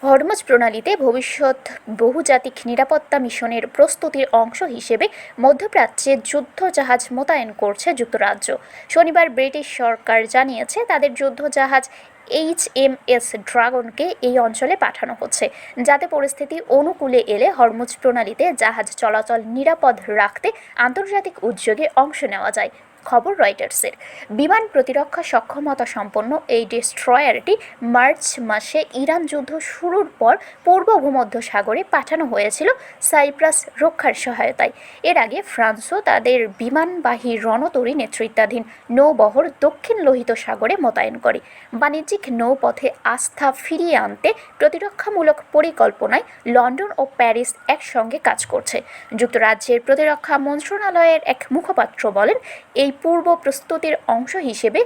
Hormuz প্রণালীতে ভবিষ্যৎ বহুজাতিক নিরাপত্তা মিশনের প্রস্তুতির অংশ হিসেবে মধ্যপ্রাচ্যে যুদ্ধজাহাজ মোতায়েন করছে যুক্তরাজ্য। শনিবার ব্রিটিশ সরকার জানিয়েছে তাদের যুদ্ধজাহাজ HMS ড্রাগনকে এই অঞ্চলে পাঠানো হচ্ছে, যাতে পরিস্থিতি অনুকূলে এলে হরমুজ প্রণালীতে জাহাজ চলাচল নিরাপদ রাখতে আন্তর্জাতিক উদ্যোগে অংশ নেওয়া যায়। খবর রয়টার্সের। বিমান প্রতিরক্ষা সক্ষমতা সম্পন্ন এই ডেস্ট্রয়ারটি মার্চ মাসে ইরান যুদ্ধ শুরুর পর পূর্ব ভূমধ্যসাগরে পাঠানো হয়েছিল সাইপ্রাস রক্ষার সহায়তায়। এর আগে ফ্রান্সও তাদের বিমানবাহী রণতরী নেতৃত্বাধীন নৌবহর দক্ষিণ লোহিত সাগরে মোতায়েন করে। বাণিজ্যিক নৌপথে আস্থা ফিরিয়ে আনতে প্রতিরক্ষামূলক পরিকল্পনায় লন্ডন ও প্যারিস একসঙ্গে কাজ করছে। যুক্তরাজ্যের প্রতিরক্ষা মন্ত্রণালয়ের এক মুখপাত্র বলেন, এই পূর্ব প্রস্তুতির অংশ হিসেবে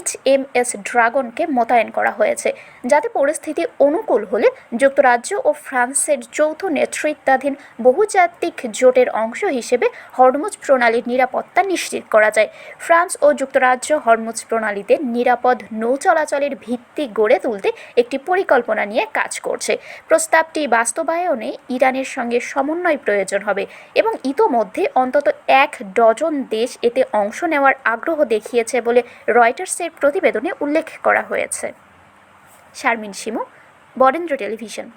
HMS ড্রাগনকে মোতায়েন করা হয়েছে, যাতে পরিস্থিতি অনুকূল হলে যুক্তরাজ্য ও ফ্রান্সের যৌথ নেতৃত্বাধীন বহুজাতিক জোটের অংশ হিসেবে হরমুজ প্রণালীর নিরাপত্তা নিশ্চিত করা যায়। ফ্রান্স ও যুক্তরাজ্য হরমুজ প্রণালীতে নিরাপদ নৌ চলাচলের ভিত্তি গড়ে তুলতে একটি পরিকল্পনা নিয়ে কাজ করছে। প্রস্তাবটি বাস্তবায়নে ইরানের সঙ্গে সমন্বয় প্রয়োজন হবে এবং ইতোমধ্যে অন্তত 1 ডজন দেশ এতে অংশ নেওয়ার আগ্রহ দেখিয়েছে বলে রয়টার্সের প্রতিবেদনে উল্লেখ করা হয়েছে। শারমিন শিমু, বরেন্দ্র টেলিভিশন।